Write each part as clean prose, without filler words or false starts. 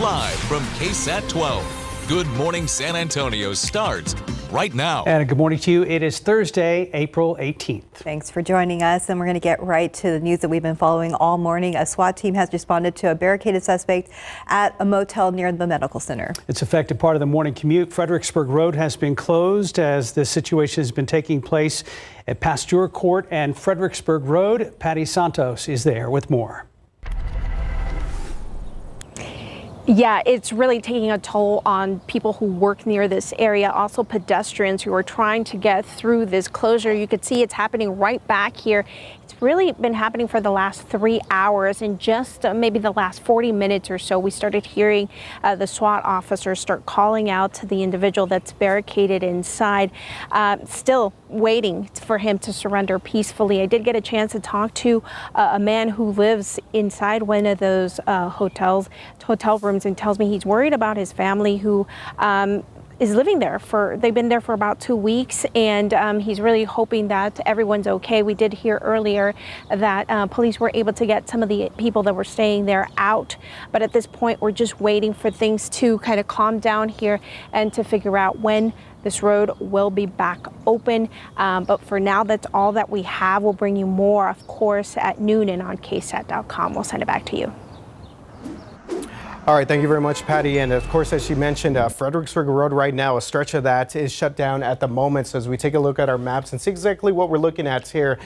Live from KSAT 12. Good Morning San Antonio starts right now. And good morning to you. It is Thursday, April 18th. Thanks for joining us. And we're going to get right to the news that we've been following all morning. A SWAT team has responded to a barricaded suspect at a motel near the medical center. It's affected part of the morning commute. Fredericksburg Road has been closed as the situation has been taking place at Pasteur Court and Fredericksburg Road. Patty Santos is there with more. Yeah, it's really taking a toll on people who work near this area, also pedestrians who are trying to get through this closure. You could see it's happening right back here. It's really been happening for the last 3 hours, and just maybe the last 40 minutes or so, we started hearing the SWAT officers start calling out to the individual that's barricaded inside, still waiting for him to surrender peacefully. I did get a chance to talk to a man who lives inside one of those hotel rooms, and tells me he's worried about his family who is living there they've been there for about 2 weeks, and he's really hoping that everyone's okay. We did hear earlier that police were able to get some of the people that were staying there out, but at this point we're just waiting for things to kind of calm down here and to figure out when this road will be back open. But for now, that's all that we have. We'll bring you more, of course, at noon and on KSAT.com. We'll send it back to you. All right, thank you very much, Patty. And of course, as she mentioned, Fredericksburg Road right now, a stretch of that is shut down at the moment. So as we take a look at our maps and see exactly what we're looking at here,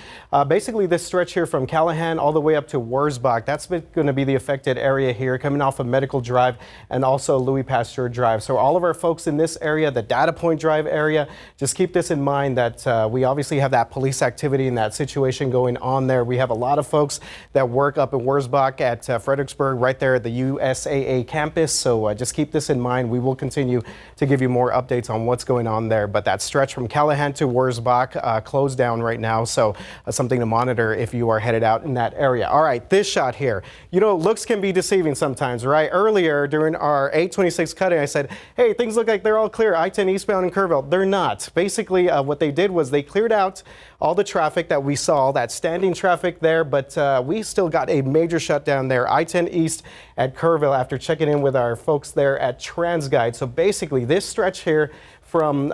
basically this stretch here from Callahan all the way up to Wurzbach, that's going to be the affected area here, coming off of Medical Drive and also Louis Pasteur Drive. So all of our folks in this area, the Data Point Drive area, just keep this in mind that we obviously have that police activity and that situation going on there. We have a lot of folks that work up in Wurzbach at Fredericksburg, right there at the USAA campus, so just keep this in mind. We will continue to give you more updates on what's going on there, but that stretch from Callahan to Wurzbach closed down right now, so something to monitor if you are headed out in that area. All right, this shot here, you know, looks can be deceiving sometimes, right? Earlier during our 826 cutting, I said, hey, things look like they're all clear, I-10 eastbound in Kerrville. They're not. Basically, what they did was they cleared out all the traffic that we saw, that standing traffic there, but we still got a major shutdown there, I-10 east at Kerrville, after checking in with our folks there at TransGuide. So basically this stretch here from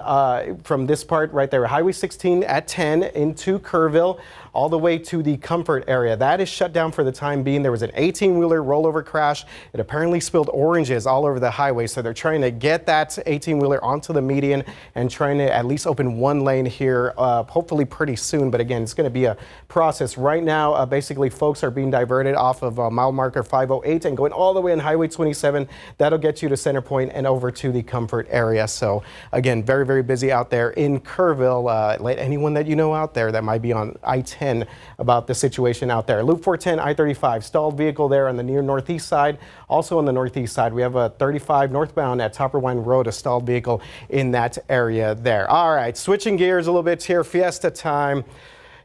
this part right there, Highway 16 at 10 into Kerrville, all the way to the Comfort area. That is shut down for the time being. There was an 18-wheeler rollover crash. It apparently spilled oranges all over the highway, so they're trying to get that 18-wheeler onto the median and trying to at least open one lane here, hopefully pretty soon. But again, it's going to be a process. Right now, basically, folks are being diverted off of mile marker 508 and going all the way on Highway 27. That'll get you to Center Point and over to the Comfort area. So again, very, very busy out there in Kerrville. Let anyone that you know out there that might be on I-10 about the situation out there. Loop 410, I-35, stalled vehicle there on the near northeast side. Also on the northeast side, we have a 35 northbound at Topperwine Road, a stalled vehicle in that area there. All right, switching gears a little bit here, Fiesta time.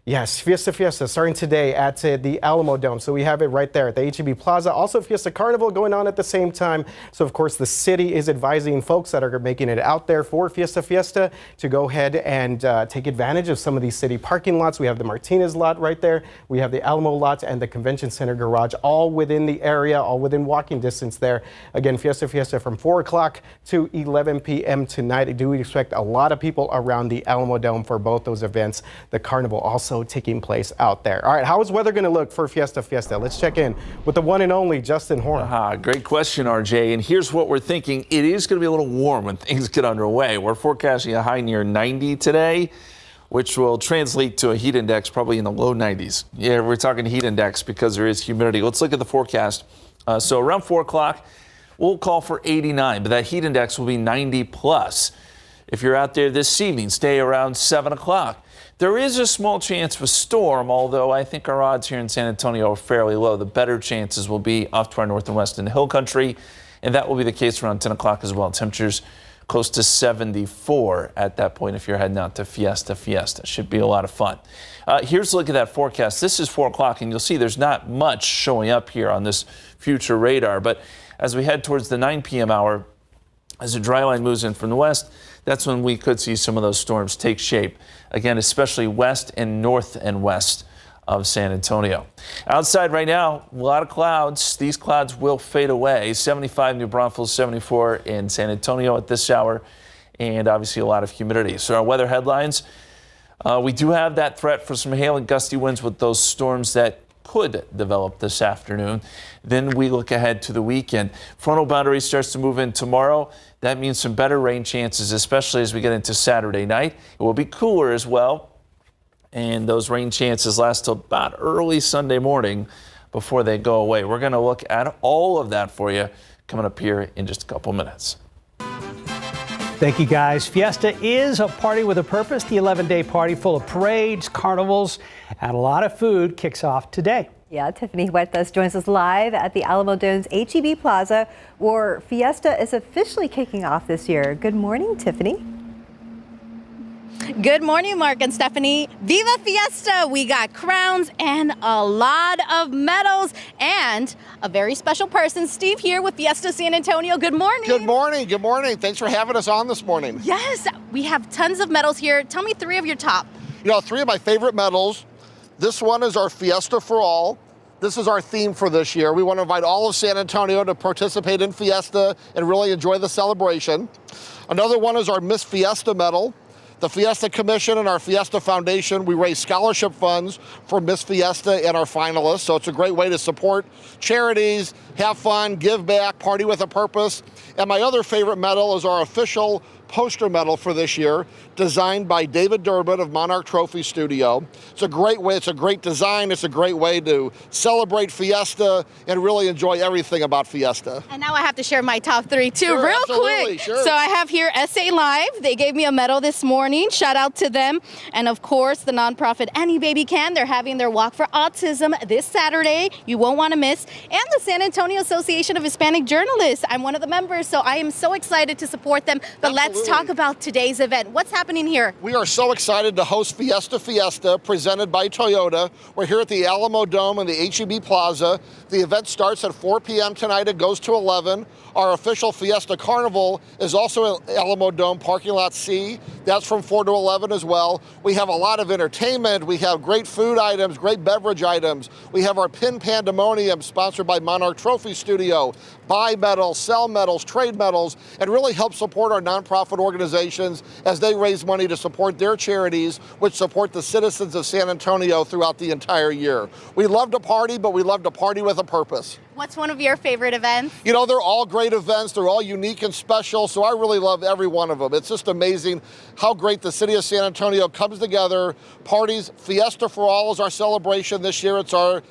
Yes, Fiesta starting today at the Alamo Dome. So we have it right there at the H-E-B Plaza. Also Fiesta Carnival going on at the same time. So of course the city is advising folks that are making it out there for Fiesta to go ahead and take advantage of some of these city parking lots. We have the Martinez lot right there. We have the Alamo lot and the Convention Center garage, all within the area, all within walking distance there. Again, Fiesta from 4 o'clock to 11 p.m. tonight. I do expect a lot of people around the Alamo Dome for both those events. The carnival also taking place out there. All right, how is weather going to look for Fiesta? Let's check in with the one and only Justin Horn. Great question, RJ. And here's what we're thinking. It is going to be a little warm when things get underway. We're forecasting a high near 90 today, which will translate to a heat index probably in the low 90s. Yeah, we're talking heat index because there is humidity. Let's look at the forecast. So around 4 o'clock, we'll call for 89, but that heat index will be 90 plus. If you're out there this evening, stay around 7 o'clock. There is a small chance of a storm, although I think our odds here in San Antonio are fairly low. The better chances will be off to our north and west in the hill country, and that will be the case around 10 o'clock as well. Temperatures close to 74 at that point if you're heading out to Fiesta. Should be a lot of fun. Here's a look at that forecast. This is 4 o'clock, and you'll see there's not much showing up here on this future radar. But as we head towards the 9 p.m. hour, as the dry line moves in from the west, that's when we could see some of those storms take shape. Again, especially west and north and west of San Antonio. Outside right now, a lot of clouds. These clouds will fade away. 75 New Braunfels, 74 in San Antonio at this hour, and obviously a lot of humidity. So our weather headlines, we do have that threat for some hail and gusty winds with those storms that could develop this afternoon. Then we look ahead to the weekend. Frontal boundary starts to move in tomorrow. That means some better rain chances, especially as we get into Saturday night. It will be cooler as well, and those rain chances last till about early Sunday morning before they go away. We're going to look at all of that for you coming up here in just a couple minutes. Thank you, guys. Fiesta is a party with a purpose. The 11-day party full of parades, carnivals, and a lot of food kicks off today. Yeah, Tiffany Huertas joins us live at the Alamo Dome's HEB Plaza, where Fiesta is officially kicking off this year. Good morning, Tiffany. Good morning, Mark and Stephanie. Viva Fiesta! We got crowns and a lot of medals and a very special person, Steve, here with Fiesta San Antonio. Good morning. Good morning. Good morning. Thanks for having us on this morning. Yes, we have tons of medals here. Tell me 3 of your top. You know, 3 of my favorite medals. This one is our Fiesta for All. This is our theme for this year. We want to invite all of San Antonio to participate in Fiesta and really enjoy the celebration. Another one is our Miss Fiesta medal. The Fiesta Commission and our Fiesta Foundation, we raise scholarship funds for Miss Fiesta and our finalists. So it's a great way to support charities, have fun, give back, party with a purpose. And my other favorite medal is our official poster medal for this year, designed by David Durbin of Monarch Trophy Studio. It's a great way, it's a great design, it's a great way to celebrate Fiesta and really enjoy everything about Fiesta. And now I have to share my top 3 too, Sure, real absolutely, quick. sure. So I have here SA Live. They gave me a medal this morning. Shout out to them. And of course, the nonprofit Any Baby Can. They're having their Walk for Autism this Saturday. You won't want to miss. And the San Antonio Association of Hispanic Journalists. I'm one of the members, so I am so excited to support them. But let's talk about today's event. What's happening here? We are so excited to host Fiesta, presented by Toyota. We're here at the Alamo Dome in the HEB Plaza. The event starts at 4 p.m. tonight. It goes to 11. Our official Fiesta Carnival is also at Alamo Dome Parking Lot C. That's from 4 to 11 as well. We have a lot of entertainment. We have great food items, great beverage items. We have our Pin Pandemonium, sponsored by Monarch Trophy Studio. Buy medals, sell medals, trade medals, and really help support our nonprofit organizations as they raise money to support their charities, which support the citizens of San Antonio throughout the entire year. We love to party, but we love to party with a purpose. What's one of your favorite events? You know, they're all great events. They're all unique and special, so I really love every one of them. It's just amazing how great the city of San Antonio comes together, parties. Fiesta for All is our celebration this year. It's our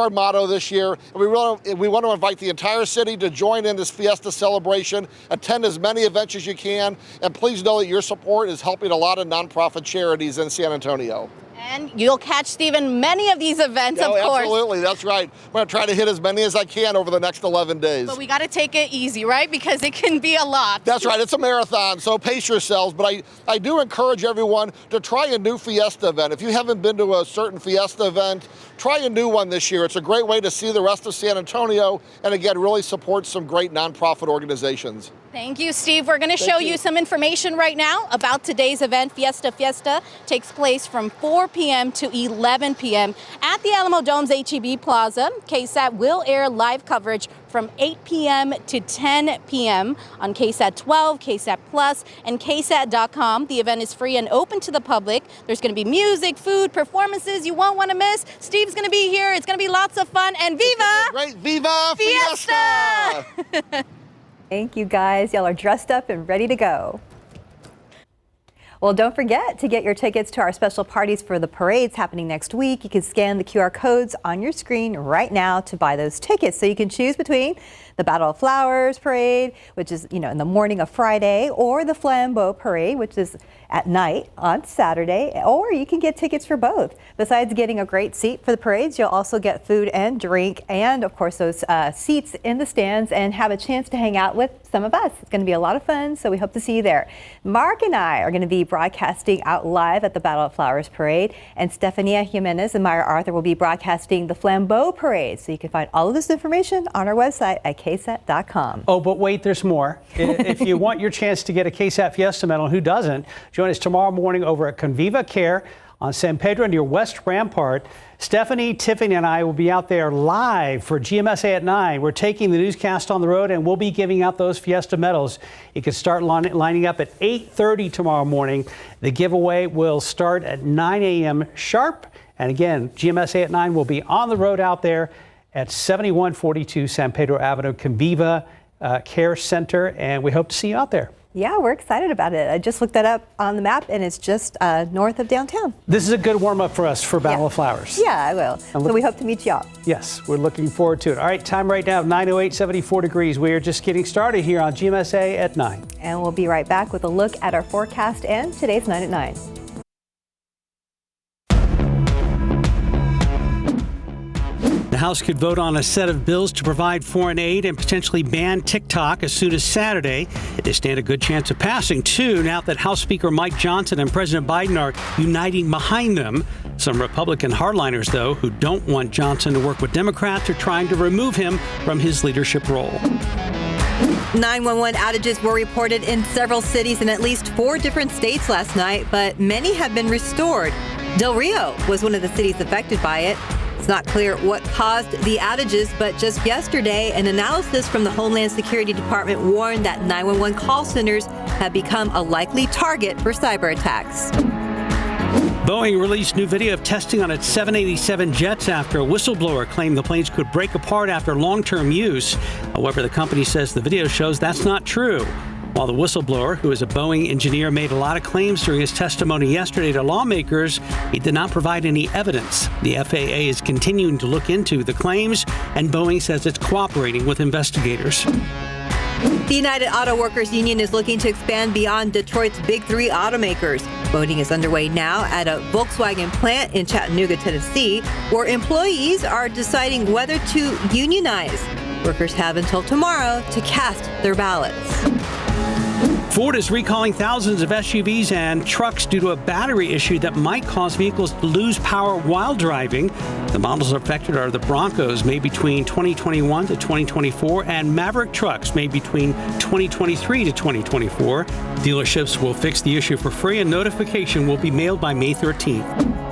motto this year. And we want to invite the entire city to join in this Fiesta celebration, attend as many events as you can, and please know that your support is helping a lot of nonprofit charities in San Antonio. And you'll catch Steve in many of these events, of course. Absolutely, that's right. I'm going to try to hit as many as I can over the next 11 days. But we got to take it easy, right? Because it can be a lot. That's right. It's a marathon, so pace yourselves. But I do encourage everyone to try a new Fiesta event. If you haven't been to a certain Fiesta event, try a new one this year. It's a great way to see the rest of San Antonio and, again, really support some great nonprofit organizations. Thank you, Steve. We're going to show you some information right now about today's event. Fiesta takes place from 4 p.m. to 11 p.m. at the Alamo Dome's HEB Plaza. KSAT will air live coverage from 8 p.m. to 10 p.m. on KSAT 12, KSAT Plus, and KSAT.com. The event is free and open to the public. There's going to be music, food, performances you won't want to miss. Steve's going to be here. It's going to be lots of fun. And Viva Fiesta! Thank you, guys. Y'all are dressed up and ready to go. Well, don't forget to get your tickets to our special parties for the parades happening next week. You can scan the QR codes on your screen right now to buy those tickets. So you can choose between the Battle of Flowers parade, which is, in the morning of Friday, or the Flambeau parade, which is at night on Saturday, or you can get tickets for both. Besides getting a great seat for the parades, you'll also get food and drink, and of course those seats in the stands, and have a chance to hang out with some of us. It's going to be a lot of fun, so we hope to see you there. Mark and I are going to be broadcasting out live at the Battle of Flowers parade, and Stefania Jimenez and Myra Arthur will be broadcasting the Flambeau parade. So you can find all of this information on our website at KSAT.com. Oh, but wait, there's more. If you want your chance to get a KSAT Fiesta medal, who doesn't, join us tomorrow morning over at Conviva Care on San Pedro near West Rampart. Stephanie, Tiffany, and I will be out there live for GMSA at 9. We're taking the newscast on the road, and we'll be giving out those Fiesta medals. You can start lining up at 8:30 tomorrow morning. The giveaway will start at 9 a.m. sharp. And again, GMSA at 9 will be on the road out there at 7142 San Pedro Avenue, Conviva Care Center, and we hope to see you out there. Yeah, we're excited about it. I just looked that up on the map, and it's just north of downtown. This is a good warm-up for us for Battle of Flowers. Yeah, I will. So we hope to meet y'all. Yes, we're looking forward to it. All right, time right now, 9:08, 74 degrees. We are just getting started here on GMSA at 9. And we'll be right back with a look at our forecast and today's 9 at 9. The House could vote on a set of bills to provide foreign aid and potentially ban TikTok as soon as Saturday. They stand a good chance of passing, too, now that House Speaker Mike Johnson and President Biden are uniting behind them. Some Republican hardliners, though, who don't want Johnson to work with Democrats, are trying to remove him from his leadership role. 911 outages were reported in several cities in at least 4 different states last night, but many have been restored. Del Rio was one of the cities affected by it. It's not clear what caused the outages, but just yesterday, an analysis from the Homeland Security Department warned that 911 call centers have become a likely target for cyber attacks. Boeing released new video of testing on its 787 jets after a whistleblower claimed the planes could break apart after long-term use. However, the company says the video shows that's not true. While the whistleblower, who is a Boeing engineer, made a lot of claims during his testimony yesterday to lawmakers, he did not provide any evidence. The FAA is continuing to look into the claims, and Boeing says it's cooperating with investigators. The United Auto Workers Union is looking to expand beyond Detroit's big 3 automakers. Voting is underway now at a Volkswagen plant in Chattanooga, Tennessee, where employees are deciding whether to unionize. Workers have until tomorrow to cast their ballots. Ford is recalling thousands of SUVs and trucks due to a battery issue that might cause vehicles to lose power while driving. The models affected are the Broncos, made between 2021 to 2024, and Maverick trucks, made between 2023 to 2024. Dealerships will fix the issue for free, and notification will be mailed by May 13th.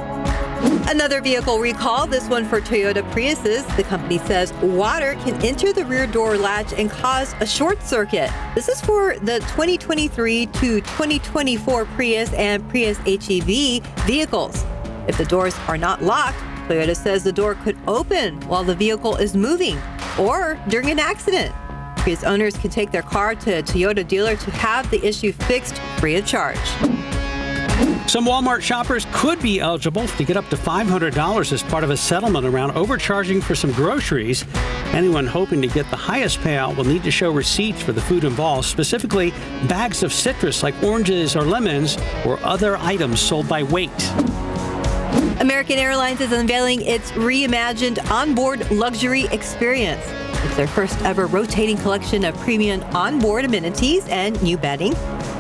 Another vehicle recall, this one for Toyota Priuses. The company says water can enter the rear door latch and cause a short circuit. This is for the 2023 to 2024 Prius and Prius HEV vehicles. If the doors are not locked, Toyota says the door could open while the vehicle is moving or during an accident. Prius owners can take their car to a Toyota dealer to have the issue fixed free of charge. Some Walmart shoppers could be eligible to get up to $500 as part of a settlement around overcharging for some groceries. Anyone hoping to get the highest payout will need to show receipts for the food involved, specifically bags of citrus like oranges or lemons or other items sold by weight. American Airlines is unveiling its reimagined onboard luxury experience. It's their first ever rotating collection of premium onboard amenities and new bedding.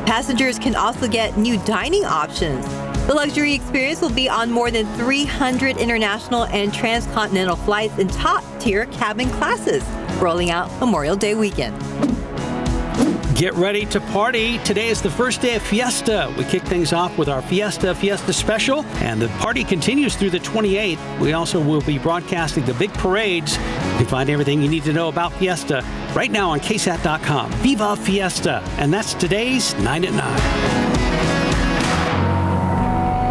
Passengers can also get new dining options. The luxury experience will be on more than 300 international and transcontinental flights in top-tier cabin classes, rolling out Memorial Day weekend. Get ready to party. Today is the first day of Fiesta. We kick things off with our Fiesta special, and the party continues through the 28th. We also will be broadcasting the big parades. You can find everything you need to know about Fiesta right now on KSAT.com. Viva Fiesta! And that's today's 9 at 9.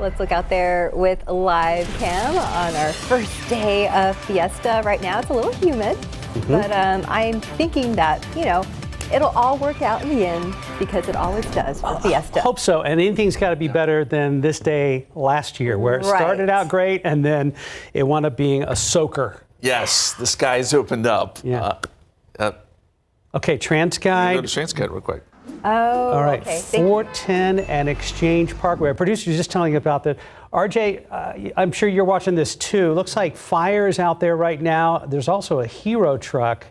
Let's look out there with live cam on our first day of Fiesta. Right now it's a little humid, but I'm thinking that, it'll all work out in the end because it always does for Fiesta. I hope so. And anything's got to be better than this day last year, where it started out great and then it wound up being a soaker. Yes, the skies opened up. Yeah. Okay, TransGuide. Go to TransGuide real quick. Oh, all right. Okay. 410 and Exchange Parkway. Our producer's just telling you about that. RJ, I'm sure you're watching this too. Looks like fires out there right now. There's also a Hero truck.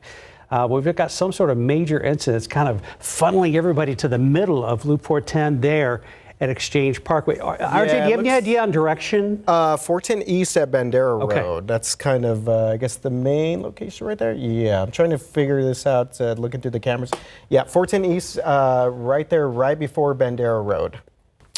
We've got some sort of major incident. It's kind of funneling everybody to the middle of Loop 410 there at Exchange Parkway. RJ, do you have any idea on direction? 410 East at Bandera Road. That's kind of, I guess, the main location right there. Yeah, I'm trying to figure this out, looking through the cameras. Yeah, 410 East, right there, right before Bandera Road.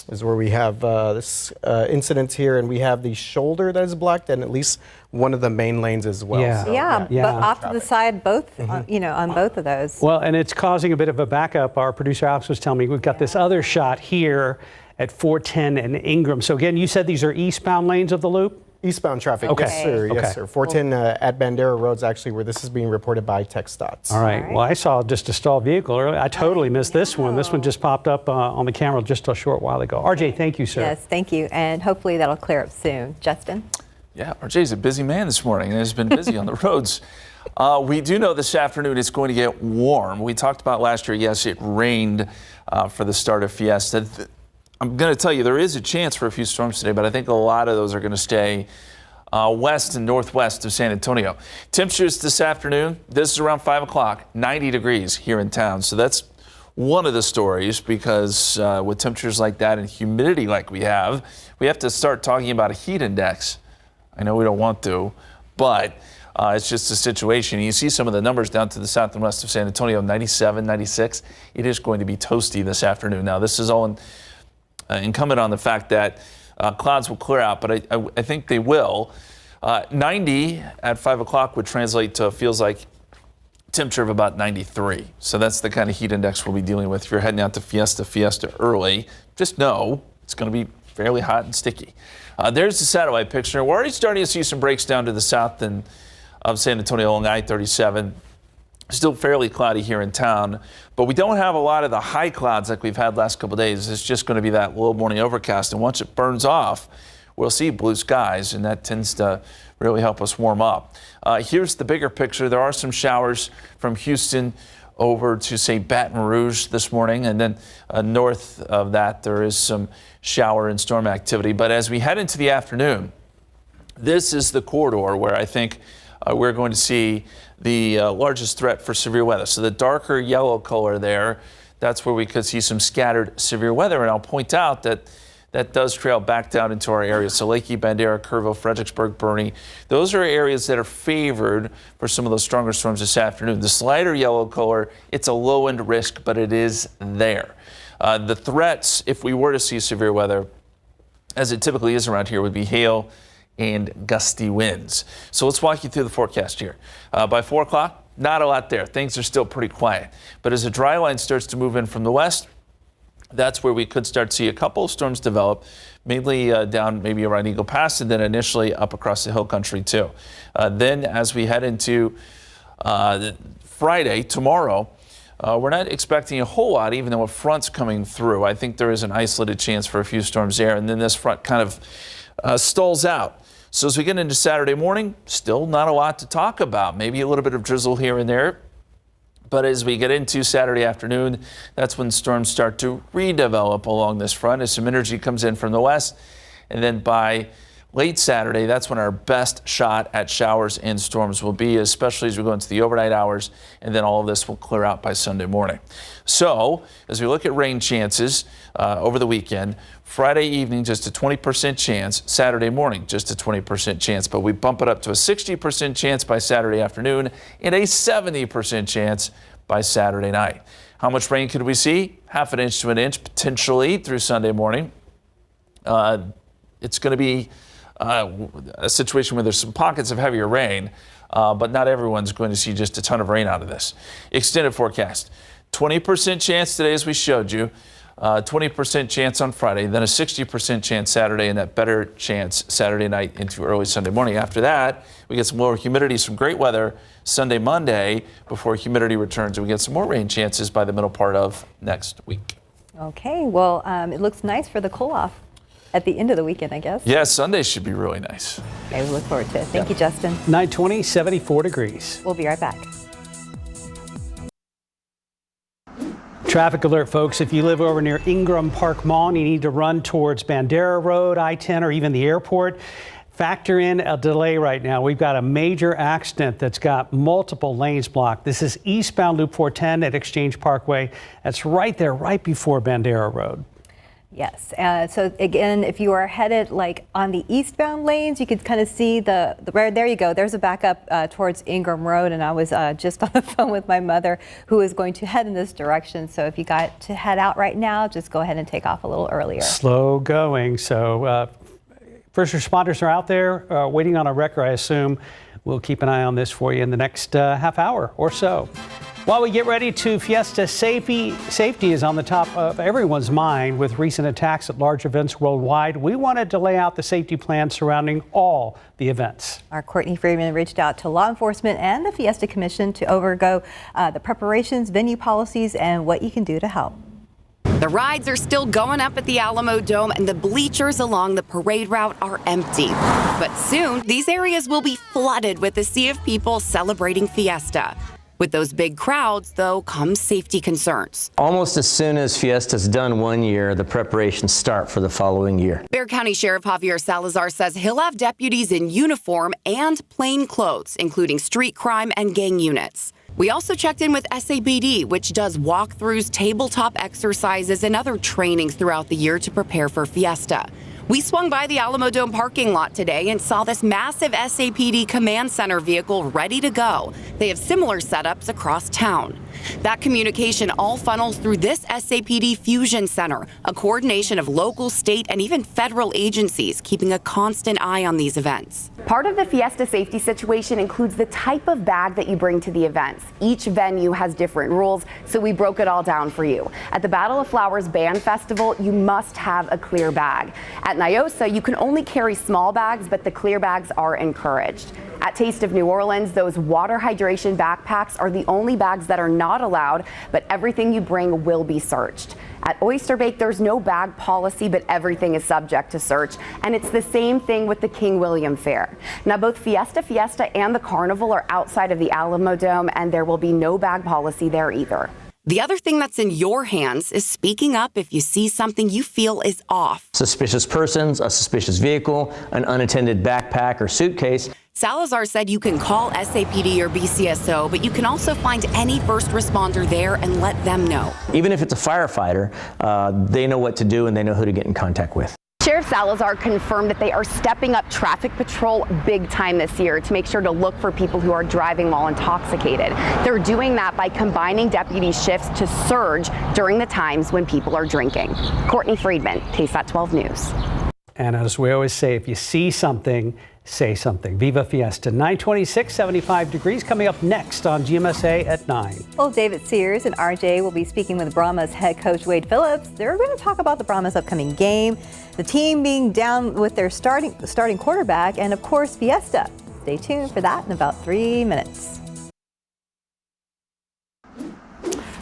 is where we have this incident here, and we have the shoulder that is blocked and at least one of the main lanes as well. Yeah. So, Yeah, but off to the side, both, Mm-hmm. on both of those. Well, and it's causing a bit of a backup. Our producer Alex was telling me we've got this other shot here at 410 and Ingram. So again, you said these are eastbound lanes of the loop? Eastbound traffic, Okay. yes, sir. Okay. Yes, sir. 410 at Bandera Road's actually where this is being reported by TxDOT. All right. Well, I saw just a stalled vehicle earlier. I totally missed this one. This one just popped up on the camera just a short while ago. RJ, thank you, sir. Yes, thank you. And hopefully that'll clear up soon. Justin? Yeah, RJ's a busy man this morning and has been busy on the roads. We do know this afternoon it's going to get warm. We talked about last year, yes, it rained for the start of Fiesta. I'm going to tell you, there is a chance for a few storms today, but I think a lot of those are going to stay west and northwest of San Antonio. Temperatures this afternoon, this is around 5 o'clock, 90 degrees here in town. So that's one of the stories, because with temperatures like that and humidity like we have to start talking about a heat index. I know we don't want to, but it's just a situation. You see some of the numbers down to the south and west of San Antonio, 97, 96. It is going to be toasty this afternoon. Now, this is all incumbent on the fact that clouds will clear out, but I think they will. 90 at 5 o'clock would translate to feels like temperature of about 93. So that's the kind of heat index we'll be dealing with. If you're heading out to Fiesta early, just know it's going to be fairly hot and sticky. There's the satellite picture. We're already starting to see some breaks down to the south of San Antonio along I-37. Still fairly cloudy here in town, but we don't have a lot of the high clouds like we've had last couple of days. It's just going to be that low morning overcast, and once it burns off, we'll see blue skies, and that tends to really help us warm up. Here's the bigger picture. There are some showers from Houston over to, say, Baton Rouge this morning, and then north of that there is some shower and storm activity. But as we head into the afternoon, this is the corridor where I think we're going to see the largest threat for severe weather. So the darker yellow color there, that's where we could see some scattered severe weather. And I'll point out that that does trail back down into our area. So Lakey, Bandera, Kerrville, Fredericksburg, Bernie, those are areas that are favored for some of those stronger storms this afternoon. The slighter yellow color, it's a low end risk, but it is there. The threats, if we were to see severe weather, as it typically is around here, would be hail and gusty winds. So let's walk you through the forecast here. By 4 o'clock, not a lot there. Things are still pretty quiet. But as a dry line starts to move in from the west, that's where we could start to see a couple of storms develop, mainly down maybe around Eagle Pass, and then initially up across the hill country too. Then as we head into Friday, tomorrow, we're not expecting a whole lot, even though a front's coming through. I think there is an isolated chance for a few storms there, and then this front kind of stalls out. So as we get into Saturday morning, still not a lot to talk about. Maybe a little bit of drizzle here and there. But as we get into Saturday afternoon, that's when storms start to redevelop along this front as some energy comes in from the west. And then by late Saturday, that's when our best shot at showers and storms will be, especially as we go into the overnight hours. And then all of this will clear out by Sunday morning. So as we look at rain chances over the weekend, Friday evening, just a 20% chance. Saturday morning, just a 20% chance. But we bump it up to a 60% chance by Saturday afternoon and a 70% chance by Saturday night. How much rain could we see? Half an inch to an inch, potentially, through Sunday morning. It's going to be a situation where there's some pockets of heavier rain, but not everyone's going to see just a ton of rain out of this. Extended forecast. 20% chance today, as we showed you. 20% chance on Friday, then a 60% chance Saturday, and that better chance Saturday night into early Sunday morning. After that, we get some lower humidity, some great weather Sunday, Monday, before humidity returns, and we get some more rain chances by the middle part of next week. Okay, well, it looks nice for the cool-off at the end of the weekend, I guess. Yeah, Sunday should be really nice. Okay, we look forward to it. Thank you, Justin. 920, 74 degrees. We'll be right back. Traffic alert, folks. If you live over near Ingram Park Mall and you need to run towards Bandera Road, I-10, or even the airport, factor in a delay right now. We've got a major accident that's got multiple lanes blocked. This is eastbound Loop 410 at Exchange Parkway. That's right there, right before Bandera Road. Yes. So again, if you are headed like on the eastbound lanes, you could kind of see the there you go. There's a backup towards Ingram Road, and I was just on the phone with my mother who is going to head in this direction. So if you got to head out right now, just go ahead and take off a little earlier. Slow going. So first responders are out there waiting on a wrecker, I assume. We'll keep an eye on this for you in the next half hour or so. While we get ready to Fiesta, safety is on the top of everyone's mind with recent attacks at large events worldwide. We wanted to lay out the safety plan surrounding all the events. Our Courtney Freeman reached out to law enforcement and the Fiesta Commission to overgo the preparations, venue policies, and what you can do to help. The rides are still going up at the Alamo Dome, and the bleachers along the parade route are empty. But soon, these areas will be flooded with a sea of people celebrating Fiesta. With those big crowds, though, come safety concerns. Almost as soon as Fiesta's done one year, the preparations start for the following year. Bexar County Sheriff Javier Salazar says he'll have deputies in uniform and plain clothes, including street crime and gang units. We also checked in with SAPD, which does walkthroughs, tabletop exercises, and other trainings throughout the year to prepare for Fiesta. We swung by the Alamo Dome parking lot today and saw this massive SAPD command center vehicle ready to go. They have similar setups across town. That communication all funnels through this SAPD Fusion Center, a coordination of local, state, and even federal agencies keeping a constant eye on these events. Part of the Fiesta safety situation includes the type of bag that you bring to the events. Each venue has different rules, so we broke it all down for you. At the Battle of Flowers Band Festival, you must have a clear bag. At Niosa, you can only carry small bags, but the clear bags are encouraged. At Taste of New Orleans, those water hydration backpacks are the only bags that are not allowed, but everything you bring will be searched. At Oyster Bake, there's no bag policy, but everything is subject to search. And it's the same thing with the King William Fair. Now, both Fiesta and the Carnival are outside of the Alamo Dome, and there will be no bag policy there either. The other thing that's in your hands is speaking up if you see something you feel is off. Suspicious persons, a suspicious vehicle, an unattended backpack or suitcase. Salazar said you can call SAPD or BCSO, but you can also find any first responder there and let them know. Even if it's a firefighter, they know what to do and they know who to get in contact with. Sheriff Salazar confirmed that they are stepping up traffic patrol big time this year to make sure to look for people who are driving while intoxicated. They're doing that by combining deputy shifts to surge during the times when people are drinking. Courtney Freeman, KSAT 12 News. And as we always say, if you see something, say something. Viva Fiesta. 926, 75 degrees coming up next on GMSA at 9. Well, David Sears and RJ will be speaking with Brahmas head coach Wade Phillips. They're going to talk about the Brahmas' upcoming game, the team being down with their starting quarterback, and of course, Fiesta. Stay tuned for that in about 3 minutes.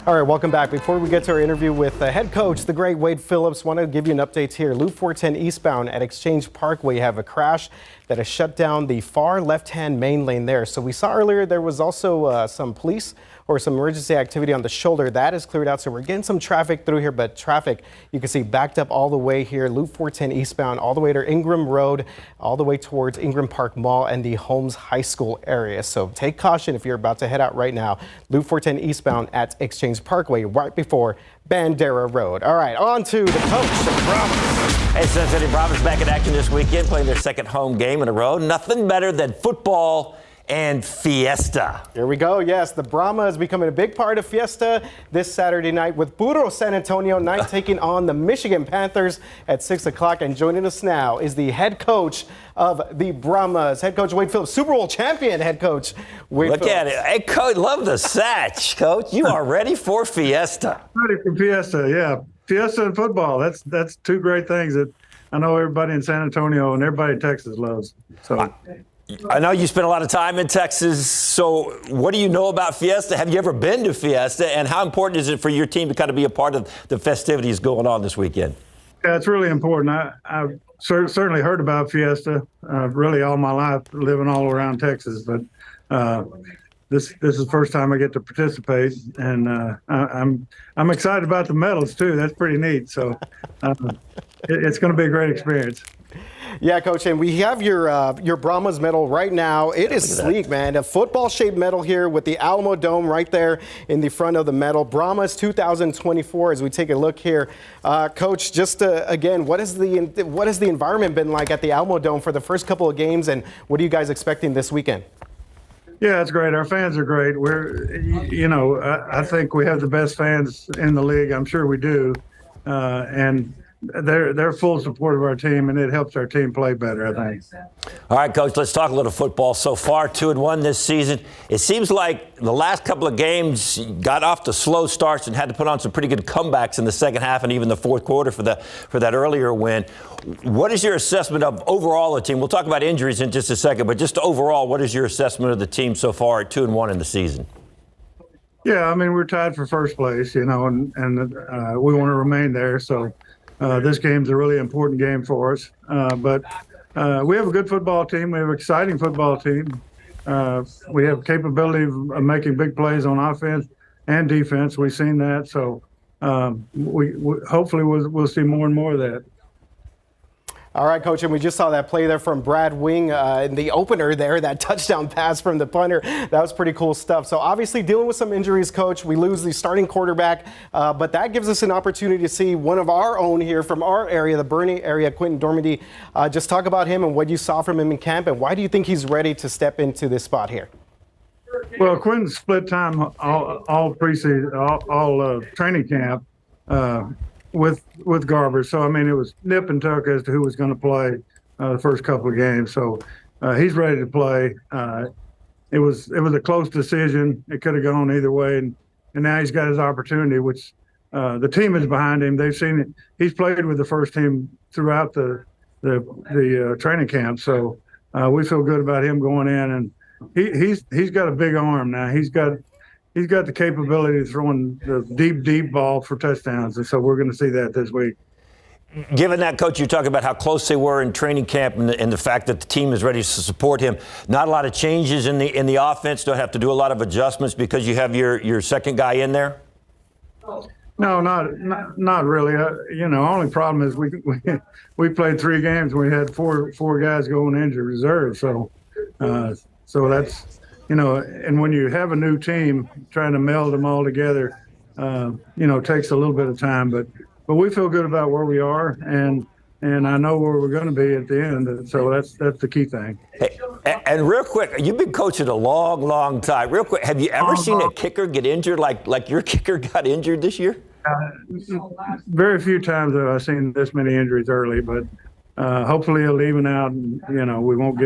All right, welcome back. Before we get to our interview with the head coach, the great Wade Phillips, want to give you an update here. Loop 410 eastbound at Exchange Parkway, you have a crash that has shut down the far left-hand main lane there. So we saw earlier there was also some police or some emergency activity on the shoulder. That is cleared out, so we're getting some traffic through here, but traffic, you can see backed up all the way here, Loop 410 eastbound, all the way to Ingram Road, all the way towards Ingram Park Mall and the Holmes High School area. So take caution if you're about to head out right now. Loop 410 eastbound at Exchange Parkway, right before Bandera Road. All right, on to the coach of the Brahmas. Hey, Cincinnati Brahmas back in action this weekend, playing their second home game in a row. Nothing better than football and Fiesta. Here we go. Yes, the Brahmas is becoming a big part of Fiesta this Saturday night with Puro San Antonio night taking on the Michigan Panthers at 6 o'clock. And joining us now is the head coach of the Brahmas, head coach Wade Phillips, Super Bowl champion head coach Wade Phillips. Look at it. Hey, coach, love the satch, coach. You are ready for Fiesta. Ready for Fiesta, yeah. Fiesta and football, that's two great things that I know everybody in San Antonio and everybody in Texas loves. So. I know you spent a lot of time in Texas, so what do you know about Fiesta? Have you ever been to Fiesta, and how important is it for your team to kind of be a part of the festivities going on this weekend? Yeah, it's really important. I've certainly heard about Fiesta really all my life, living all around Texas, but this is the first time I get to participate, and I'm excited about the medals too. That's pretty neat. So it's going to be a great experience. Yeah, Coach, and we have your Brahmas medal right now. It is sleek, man. A football-shaped medal here with the Alamo Dome right there in the front of the medal. Brahmas 2024. As we take a look here, Coach, just again, what has the environment been like at the Alamo Dome for the first couple of games, and what are you guys expecting this weekend? Yeah, it's great. Our fans are great. I think we have the best fans in the league. I'm sure we do, and they're full support of our team, and it helps our team play better, I think. All right, Coach, let's talk a little football. So far, 2-1 this season. It seems like the last couple of games got off to slow starts and had to put on some pretty good comebacks in the second half and even the fourth quarter for that earlier win. What is your assessment of overall the team? We'll talk about injuries in just a second, but just overall, what is your assessment of the team so far at 2-1 in the season? Yeah, I mean, we're tied for first place, and we want to remain there. So this game's a really important game for us. But we have a good football team. We have an exciting football team. We have capability of making big plays on offense and defense. We've seen that. So we hopefully we'll see more and more of that. All right, Coach, and we just saw that play there from Brad Wing in the opener there, that touchdown pass from the punter. That was pretty cool stuff. So obviously dealing with some injuries, Coach. We lose the starting quarterback, but that gives us an opportunity to see one of our own here from our area, the Bernie area, Quentin Dormady. Just talk about him and what you saw from him in camp, and why do you think he's ready to step into this spot here? Well, Quentin split time all preseason, all training camp. With Garber. So, I mean, it was nip and tuck as to who was going to play the first couple of games. So he's ready to play. It was a close decision. It could have gone either way. And now he's got his opportunity, which the team is behind him. They've seen it. He's played with the first team throughout the training camp. So we feel good about him going in. And he's got a big arm now. He's got the capability of throwing the deep ball for touchdowns, and so we're going to see that this week. Given that, Coach, you're talking about how close they were in training camp and the fact that the team is ready to support him. Not a lot of changes in the offense. Don't have to do a lot of adjustments because you have your second guy in there. No, not really. Only problem is we played 3 games. We had four guys going injured reserve, so that's. And when you have a new team, trying to meld them all together, takes a little bit of time. But we feel good about where we are, and I know where we're going to be at the end. So that's the key thing. Hey, and real quick, you've been coaching a long time. Real quick, have you ever seen a kicker get injured like your kicker got injured this year? Very few times have I seen this many injuries early, but hopefully it'll even out, and we won't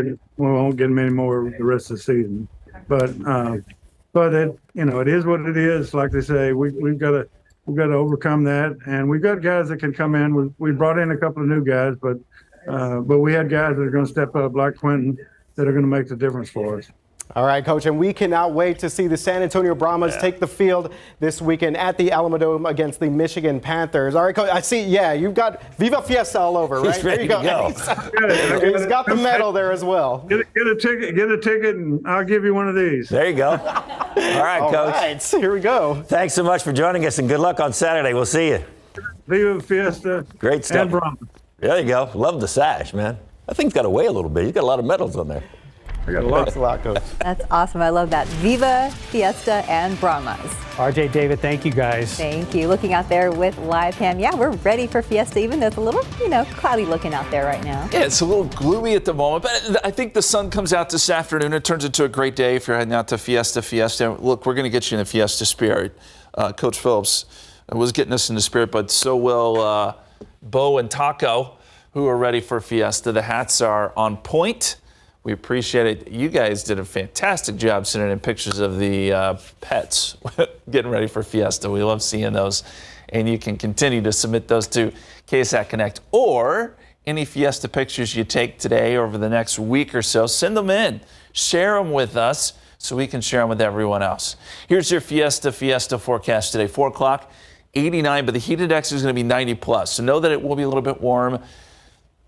get many more the rest of the season. But it is what it is. Like they say, we've got to overcome that, and we've got guys that can come in. We brought in a couple of new guys, but we had guys that are going to step up, like Quentin, that are going to make the difference for us. All right, Coach, and we cannot wait to see the San Antonio Brahmas take the field this weekend at the Alamo Dome against the Michigan Panthers. All right, Coach, I see, you've got Viva Fiesta all over, right? He's ready to go. He's got the medal there as well. Get a ticket, and I'll give you one of these. There you go. All right, Coach. All right, here we go. Thanks so much for joining us, and good luck on Saturday. We'll see you. Viva Fiesta. Great stuff. And Brahmas. There you go. Love the sash, man. That thing's got to weigh a little bit. He's got a lot of medals on there. I got lots of lot, Coach. That's awesome. I love that. Viva, Fiesta, and Brahmas. RJ, David, thank you guys. Thank you. Looking out there with live cam. Yeah, we're ready for Fiesta, even though it's a little, cloudy looking out there right now. Yeah, it's a little gloomy at the moment, but I think the sun comes out this afternoon. It turns into a great day if you're heading out to Fiesta. Look, we're going to get you in the Fiesta spirit. Coach Phillips was getting us in the spirit, but so will Bo and Taco, who are ready for Fiesta. The hats are on point. We appreciate it. You guys did a fantastic job sending in pictures of the pets getting ready for Fiesta. We love seeing those. And you can continue to submit those to KSAT Connect, or any Fiesta pictures you take today or over the next week or so. Send them in. Share them with us so we can share them with everyone else. Here's your Fiesta forecast today. 4 o'clock, 89, but the heat index is going to be 90 plus. So know that it will be a little bit warm.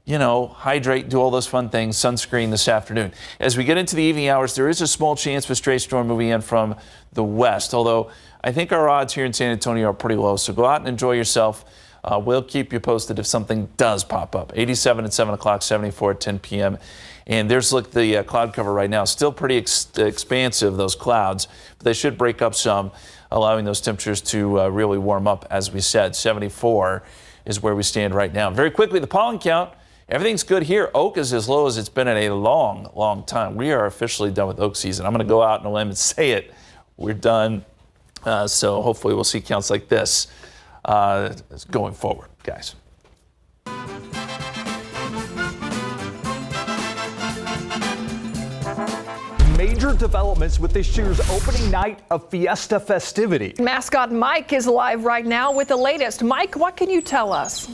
Hydrate, do all those fun things, sunscreen this afternoon. As we get into the evening hours, there is a small chance of a stray storm moving in from the west, although I think our odds here in San Antonio are pretty low. So go out and enjoy yourself We'll keep you posted if something does pop up. 87 at 7 o'clock, 74 at 10 p.m. And there's the cloud cover right now. Still pretty expansive, those clouds, but they should break up some, allowing those temperatures to really warm up, as we said. 74 is where we stand right now. Very quickly, the pollen count. Everything's good here. Oak is as low as it's been in a long, long time. We are officially done with oak season. I'm going to go out on a limb and say it. We're done. So hopefully we'll see counts like this going forward, guys. Major developments with this year's opening night of Fiesta festivities. Mascot Mike is live right now with the latest. Mike, what can you tell us?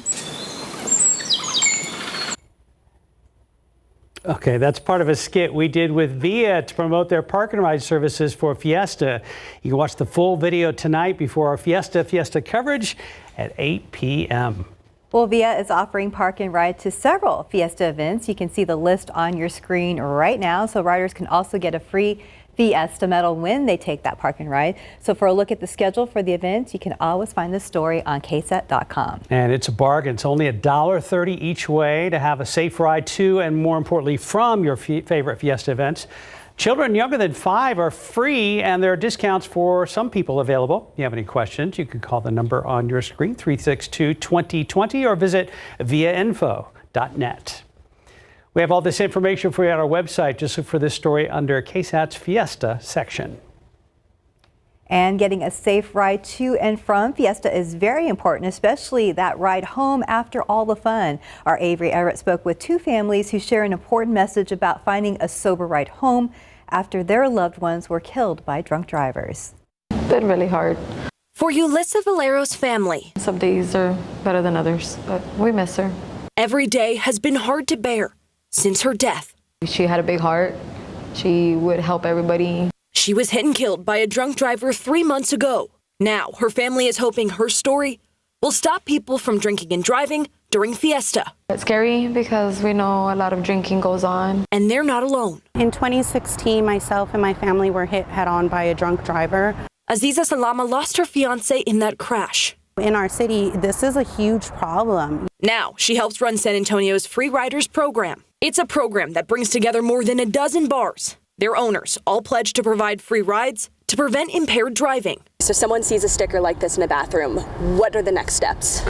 Okay, that's part of a skit we did with Via to promote their park and ride services for Fiesta. You can watch the full video tonight before our Fiesta coverage at 8 p.m. Well, Via is offering park and ride to several Fiesta events. You can see the list on your screen right now. So riders can also get a free Fiesta medal when they take that park and ride. So for a look at the schedule for the events, you can always find this story on KSAT.com. And it's a bargain. It's only $1.30 each way to have a safe ride to, and more importantly, from your favorite Fiesta events. Children younger than 5 are free, and there are discounts for some people available. If you have any questions, you can call the number on your screen, 362-2020, or visit viainfo.net. We have all this information for you on our website. Just look for this story under KSAT's Fiesta section. And getting a safe ride to and from Fiesta is very important, especially that ride home after all the fun. Our Avery Everett spoke with 2 families who share an important message about finding a sober ride home after their loved ones were killed by drunk drivers. Been really hard. For Yulissa Valero's family, some days are better than others, but we miss her. Every day has been hard to bear since her death. She had a big heart. She would help everybody. She was hit and killed by a drunk driver 3 months ago. Now, her family is hoping her story will stop people from drinking and driving during Fiesta. It's scary because we know a lot of drinking goes on. And they're not alone. In 2016, myself and my family were hit head-on by a drunk driver. Aziza Salama lost her fiancé in that crash. In our city, this is a huge problem. Now, she helps run San Antonio's Free Riders program. It's a program that brings together more than a dozen bars. Their owners all pledge to provide free rides to prevent impaired driving. So if someone sees a sticker like this in a bathroom, what are the next steps?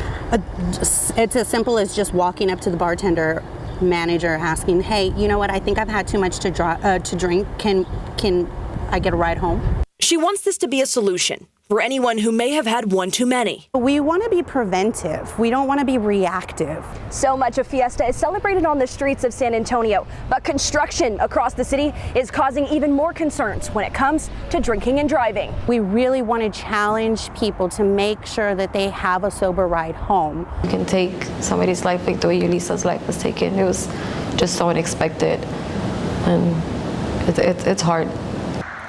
It's as simple as just walking up to the bartender, manager, asking, hey, you know what, I think I've had too much to drink. Can I get a ride home? She wants this to be a solution for anyone who may have had one too many. We want to be preventive. We don't want to be reactive. So much of Fiesta is celebrated on the streets of San Antonio, but construction across the city is causing even more concerns when it comes to drinking and driving. We really want to challenge people to make sure that they have a sober ride home. You can take somebody's life like the way Yulissa's life was taken. It was just so unexpected, and it's hard.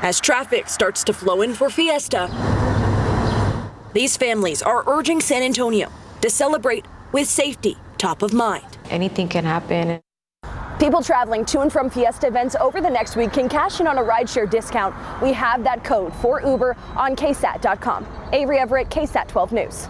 As traffic starts to flow in for Fiesta, these families are urging San Antonio to celebrate with safety top of mind. Anything can happen. People traveling to and from Fiesta events over the next week can cash in on a rideshare discount. We have that code for Uber on KSAT.com. Avery Everett, KSAT 12 News.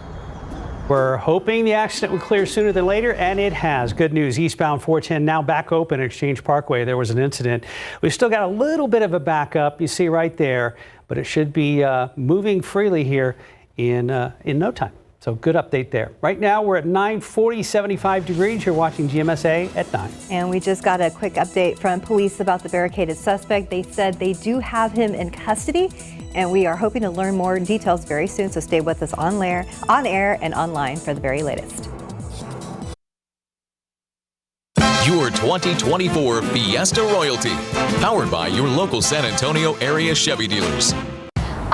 We're hoping the accident would clear sooner than later, and it has. Good news, eastbound 410 now back open at Exchange Parkway. There was an incident. We've still got a little bit of a backup, you see right there, but it should be moving freely here in no time. So good update there. Right now we're at 9:40, 75 degrees. You're watching GMSA at 9. And we just got a quick update from police about the barricaded suspect. They said they do have him in custody, and we are hoping to learn more details very soon. So stay with us on air, and online for the very latest. Your 2024 Fiesta Royalty, powered by your local San Antonio area Chevy dealers.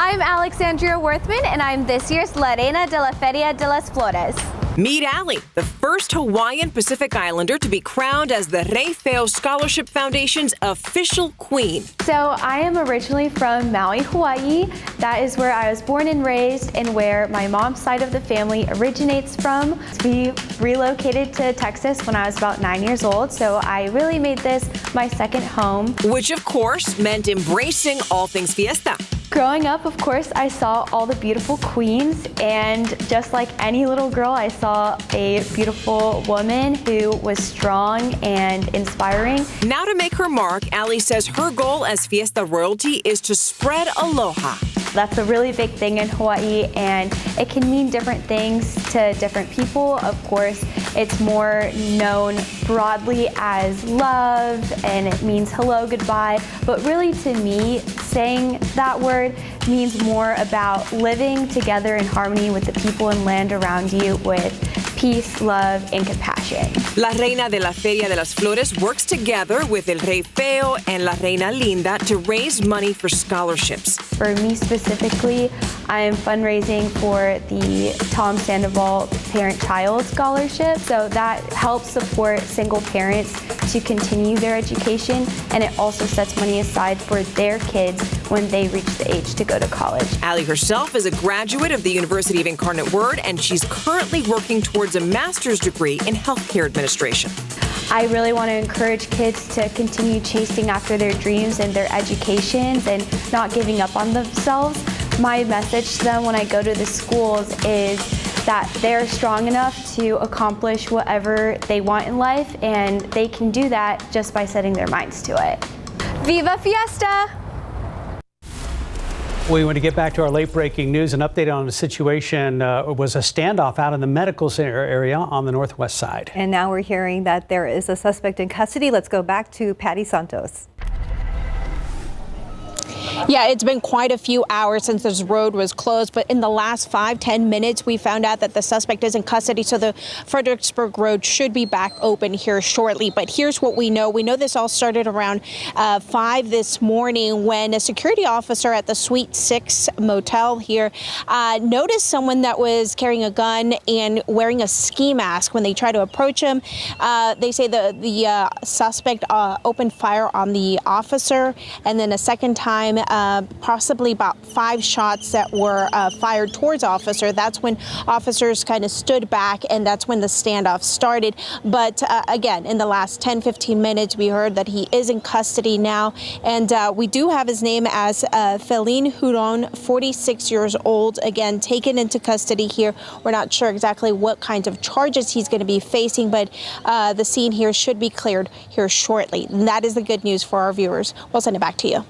I'm Alexandria Worthman, and I'm this year's La Reina de la Feria de las Flores. Meet Allie, the first Hawaiian Pacific Islander to be crowned as the Rei Feo Scholarship Foundation's official queen. So I am originally from Maui, Hawaii. That is where I was born and raised and where my mom's side of the family originates from. We relocated to Texas when I was about 9 years old, so I really made this my second home. Which of course meant embracing all things Fiesta. Growing up, of course, I saw all the beautiful queens, and just like any little girl, I saw a beautiful woman who was strong and inspiring. Now to make her mark, Allie says her goal as Fiesta royalty is to spread aloha. That's a really big thing in Hawaii, and it can mean different things to different people. Of course, it's more known broadly as love, and it means hello, goodbye. But really, to me, saying that word means more about living together in harmony with the people and land around you with peace, love, and compassion. La Reina de la Feria de las Flores works together with El Rey Feo and La Reina Linda to raise money for scholarships. For me specifically, I am fundraising for the Tom Sandoval Parent-Child Scholarship. So that helps support single parents to continue their education, and it also sets money aside for their kids when they reach the age to go to college. Allie herself is a graduate of the University of Incarnate Word, and she's currently working towards a master's degree in healthcare administration. I really want to encourage kids to continue chasing after their dreams and their educations and not giving up on themselves. My message to them when I go to the schools is that they're strong enough to accomplish whatever they want in life, and they can do that just by setting their minds to it. Viva Fiesta! We want to get back to our late breaking news. An update on the situation was a standoff out in the medical center area on the northwest side. And now we're hearing that there is a suspect in custody. Let's go back to Patty Santos. Yeah, it's been quite a few hours since this road was closed, but in the last 5-10 minutes, we found out that the suspect is in custody, so the Fredericksburg Road should be back open here shortly. But here's what we know. We know this all started around 5 this morning when a security officer at the Suite 6 motel here noticed someone that was carrying a gun and wearing a ski mask. When they tried to approach him, they say the suspect opened fire on the officer, and then a second time, possibly about 5 shots that were fired towards officer. That's when officers kind of stood back, and that's when the standoff started. But again, in the last 10-15 minutes, we heard that he is in custody now, and we do have his name as Feline Huron, 46 years old, again taken into custody here. We're not sure exactly what kinds of charges he's going to be facing, but the scene here should be cleared here shortly. And that is the good news for our viewers. We'll send it back to you.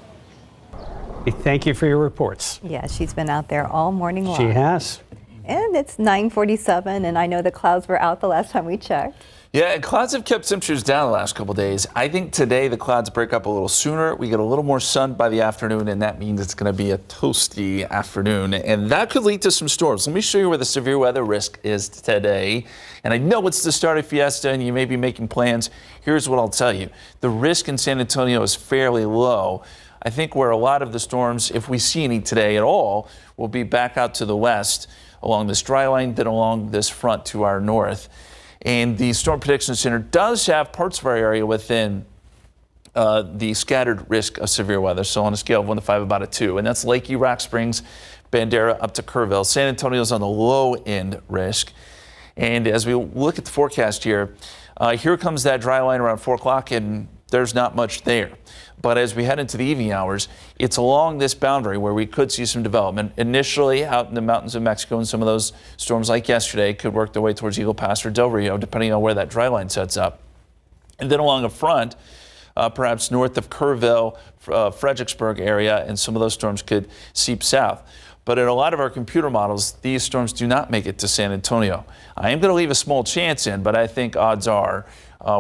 Thank you for your reports. Yeah, she's been out there all morning long. She has. And it's 9:47, and I know the clouds were out the last time we checked. Yeah, and clouds have kept temperatures down the last couple of days. I think today the clouds break up a little sooner. We get a little more sun by the afternoon, and that means it's going to be a toasty afternoon. And that could lead to some storms. Let me show you where the severe weather risk is today. And I know it's the start of Fiesta, and you may be making plans. Here's what I'll tell you. The risk in San Antonio is fairly low. I think where a lot of the storms, if we see any today at all, will be back out to the west along this dry line, then along this front to our north. And the Storm Prediction Center does have parts of our area within the scattered risk of severe weather. So on a scale of 1 to 5, about a 2. And that's Lakey, Rock Springs, Bandera up to Kerrville. San Antonio's on the low end risk. And as we look at the forecast here, here comes that dry line around 4 o'clock, and there's not much there. But as we head into the evening hours, it's along this boundary where we could see some development. Initially out in the mountains of Mexico, and some of those storms like yesterday could work their way towards Eagle Pass or Del Rio, depending on where that dry line sets up. And then along the front, perhaps north of Kerrville, Fredericksburg area, and some of those storms could seep south. But in a lot of our computer models, these storms do not make it to San Antonio. I am going to leave a small chance in, but I think odds are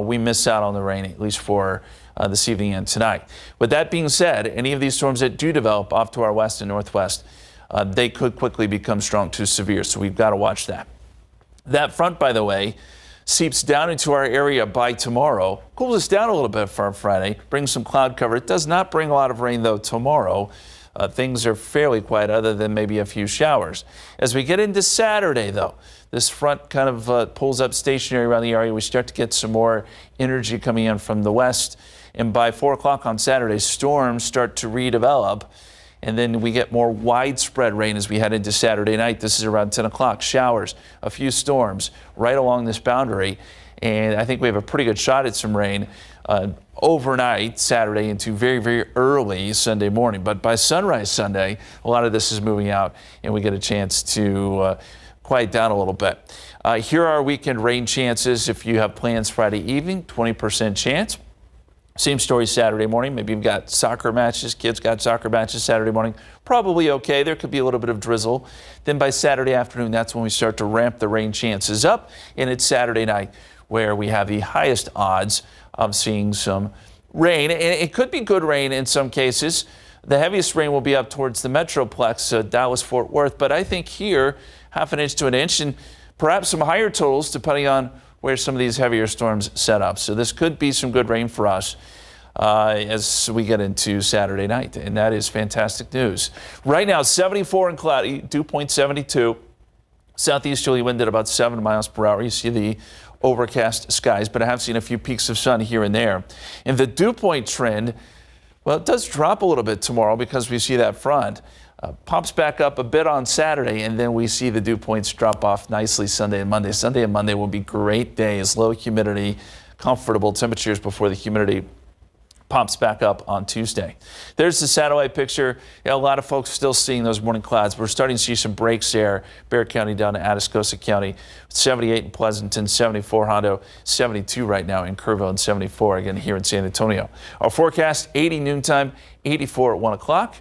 we miss out on the rain, at least for this evening and tonight. With that being said, any of these storms that do develop off to our west and northwest, they could quickly become strong to severe, so we've got to watch that. That front, by the way, seeps down into our area by tomorrow, cools us down a little bit for Friday, brings some cloud cover. It does not bring a lot of rain, though, tomorrow. Things are fairly quiet other than maybe a few showers. As we get into Saturday, though, this front kind of pulls up stationary around the area. We start to get some more energy coming in from the west. And by 4 o'clock on Saturday, storms start to redevelop. And then we get more widespread rain as we head into Saturday night. This is around 10 o'clock. Showers, a few storms right along this boundary. And I think we have a pretty good shot at some rain overnight Saturday into very, very early Sunday morning. But by sunrise Sunday, a lot of this is moving out and we get a chance to quiet down a little bit. Here are our weekend rain chances. If you have plans Friday evening, 20% chance. Same story Saturday morning. Maybe you've got soccer matches. Kids got soccer matches Saturday morning. Probably okay. There could be a little bit of drizzle. Then by Saturday afternoon, that's when we start to ramp the rain chances up. And it's Saturday night where we have the highest odds of seeing some rain. And it could be good rain in some cases. The heaviest rain will be up towards the Metroplex, Dallas, Fort Worth. But I think here, ½ inch to an inch, and perhaps some higher totals depending on where some of these heavier storms set up. So this could be some good rain for us as we get into Saturday night, and that is fantastic news. Right now, 74 and cloudy, dew point 72. Southeasterly wind at about 7 miles per hour. You see the overcast skies, but I have seen a few peaks of sun here and there. And the dew point trend, well, it does drop a little bit tomorrow because we see that front. Pops back up a bit on Saturday, and then we see the dew points drop off nicely Sunday and Monday. Sunday and Monday will be great days, low humidity, comfortable temperatures before the humidity pops back up on Tuesday. There's the satellite picture. Yeah, a lot of folks still seeing those morning clouds. We're starting to see some breaks there. Bexar County down to Atascosa County, 78 in Pleasanton, 74 Hondo, 72 right now in Kerrville, and 74 again here in San Antonio. Our forecast, 80 noontime, 84 at 1 o'clock.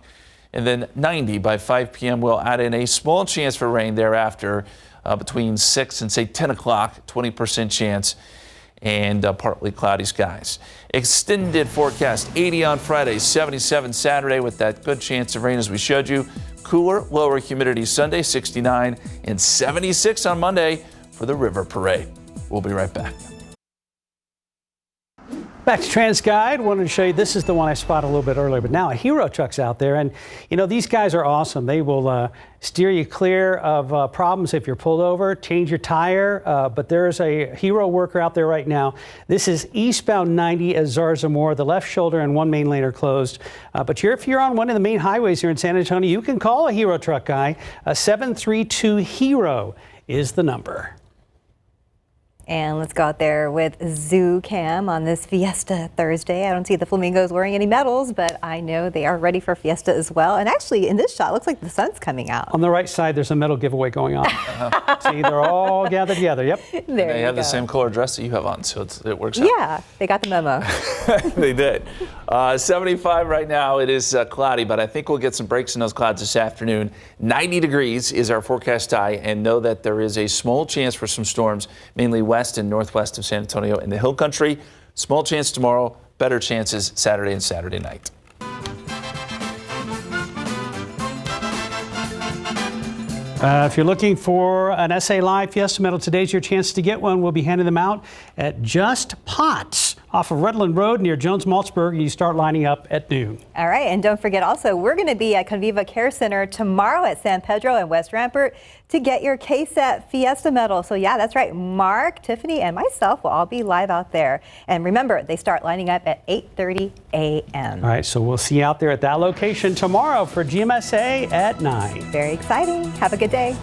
And then 90 by 5 p.m. We'll add in a small chance for rain thereafter between 6 and say 10 o'clock, 20% chance, and partly cloudy skies. Extended forecast, 80 on Friday, 77 Saturday with that good chance of rain as we showed you. Cooler, lower humidity Sunday, 69, and 76 on Monday for the River Parade. We'll be right back. Back to TransGuide. Wanted to show you, this is the one I spotted a little bit earlier, but now a Hero truck's out there, and you know, these guys are awesome. They will steer you clear of problems if you're pulled over, change your tire, but there's a Hero worker out there right now. This is eastbound 90 at Zarzamora. The left shoulder and one main lane are closed, but if you're on one of the main highways here in San Antonio, you can call a Hero truck guy. 732-HERO is the number. And let's go out there with Zoo Cam on this Fiesta Thursday. I don't see the flamingos wearing any medals, but I know they are ready for Fiesta as well. And actually, in this shot, looks like the sun's coming out. On the right side, there's a medal giveaway going on. See, they're all gathered together. Yep. They have the same color dress that you have on, so it works out. Yeah, they got the memo. They did. 75 right now. It is cloudy, but I think we'll get some breaks in those clouds this afternoon. 90 degrees is our forecast high, and know that there is a small chance for some storms, mainly west and northwest of San Antonio in the hill country. Small chance tomorrow, better chances Saturday and Saturday night. If you're looking for an SA Live Fiesta medal, today's your chance to get one. We'll be handing them out at Just Pots off of Redland Road near Jones-Maltsburg. You start lining up at noon. All right, and don't forget also, we're going to be at Conviva Care Center tomorrow at San Pedro and West Rampart to get your KSAT Fiesta medal. So yeah, that's right. Mark, Tiffany, and myself will all be live out there. And remember, they start lining up at 8:30 a.m. All right, so we'll see you out there at that location tomorrow for GMSA at 9. Very exciting. Have a good day.